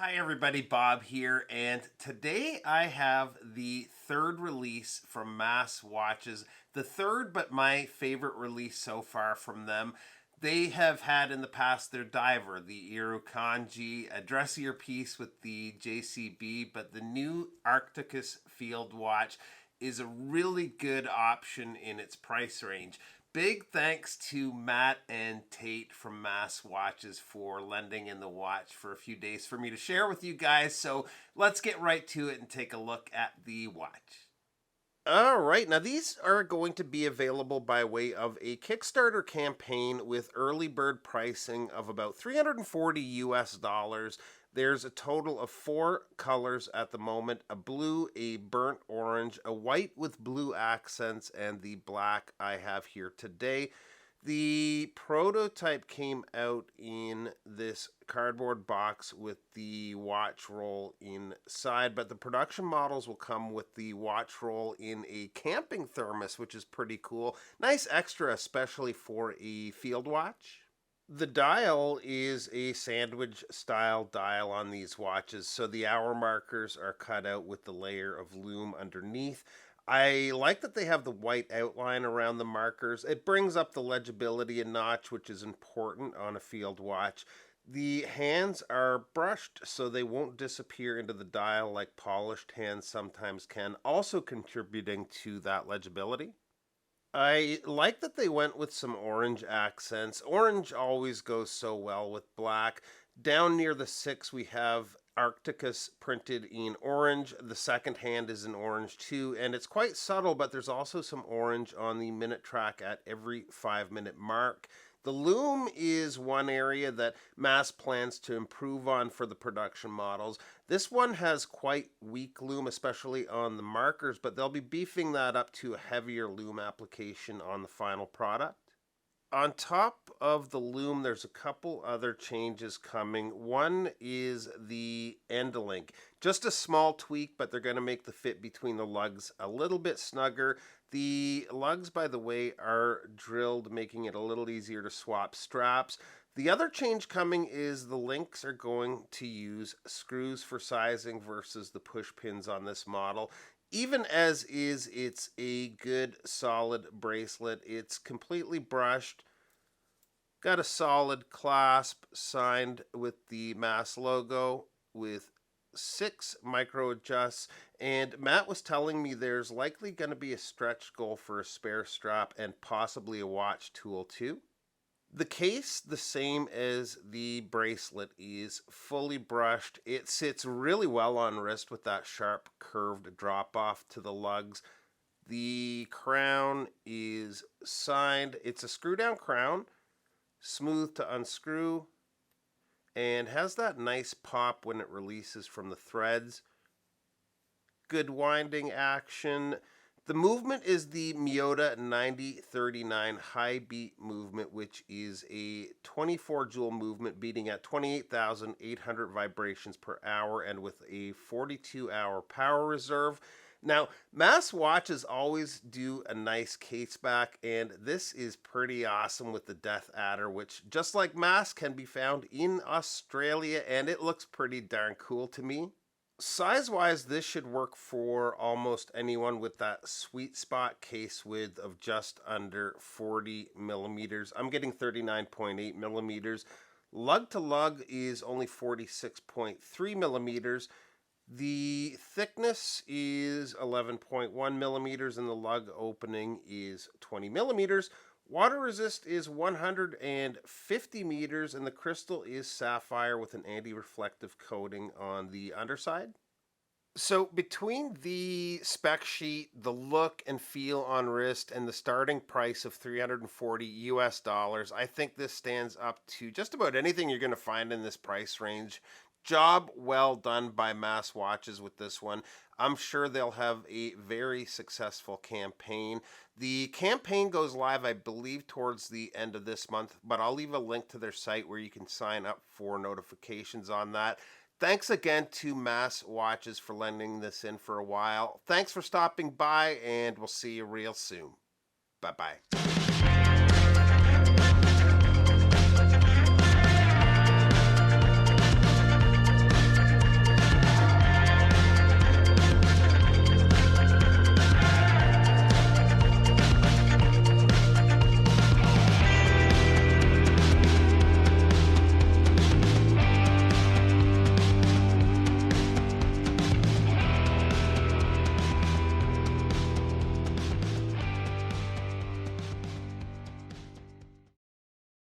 Hi everybody, Bob here, and today I have the third release from Mass Watches. The third, but my favorite release so far from them. They have had in the past their diver, the Irukandji, a dressier piece with the JCB, but the new Arcticus field watch is a really good option in its price range. Big thanks to Matt and Tate from Mass Watches for lending in the watch for a few days for me to share with you guys. So let's get right to it and take a look at the watch. All right, now these are going to be available by way of a Kickstarter campaign with early bird pricing of about 340 US dollars. There's a total of 4 colors at the moment: a blue, a burnt orange, a white with blue accents, and the black I have here today. The prototype came out in this cardboard box with the watch roll inside, but the production models will come with the watch roll in a camping thermos, which is pretty cool. Nice extra, especially for a field watch. The dial is a sandwich style dial on these watches, so the hour markers are cut out with the layer of loom underneath. I like that they have the white outline around the markers. It brings up the legibility a notch, which is important on a field watch. The hands are brushed so they won't disappear into the dial like polished hands sometimes can, also contributing to that legibility. I like that they went with some orange accents. Orange always goes so well with black. Down near the 6 we have Arcticus printed in orange. The second hand is in orange too, and it's quite subtle, but there's also some orange on the minute track at every 5-minute mark. The loom is one area that Mass plans to improve on for the production models. This one has quite weak loom, especially on the markers, but they'll be beefing that up to a heavier loom application on the final product. On top of the loom, there's a couple other changes coming. One is the end link. Just a small tweak, but they're going to make the fit between the lugs a little bit snugger. The lugs, by the way, are drilled, making it a little easier to swap straps. The other change coming is the links are going to use screws for sizing versus the push pins on this model. Even as is, it's a good solid bracelet. It's completely brushed, got a solid clasp signed with the Mass logo with 6 micro adjusts, and Matt was telling me there's likely going to be a stretch goal for a spare strap and possibly a watch tool too. The case, the same as the bracelet, is fully brushed. It sits really well on wrist with that sharp curved drop off to the lugs. The crown is signed. It's a screw down crown, smooth to unscrew, and has that nice pop when it releases from the threads. Good winding action. The movement is the Miyota 9039 high beat movement, which is a 24 joule movement beating at 28,800 vibrations per hour and with a 42-hour power reserve. Now, Mass watches always do a nice case back, and this is pretty awesome with the Death Adder, which, just like Mass, can be found in Australia, and it looks pretty darn cool to me. Size-wise, this should work for almost anyone with that sweet spot case width of just under 40 millimeters. I'm getting 39.8 millimeters. Lug to lug is only 46.3 millimeters. The thickness is 11.1 millimeters and the lug opening is 20 millimeters. Water resist is 150 meters, and the crystal is sapphire with an anti-reflective coating on the underside. So between the spec sheet, the look and feel on wrist, and the starting price of 340 US dollars, I think this stands up to just about anything you're going to find in this price range. Job well done by Mass Watches with this one. I'm sure they'll have a very successful campaign. The campaign goes live, I believe, towards the end of this month, but I'll leave a link to their site where you can sign up for notifications on that. Thanks again to Mass Watches for lending this in for a while. Thanks for stopping by, and we'll see you real soon. Bye-bye.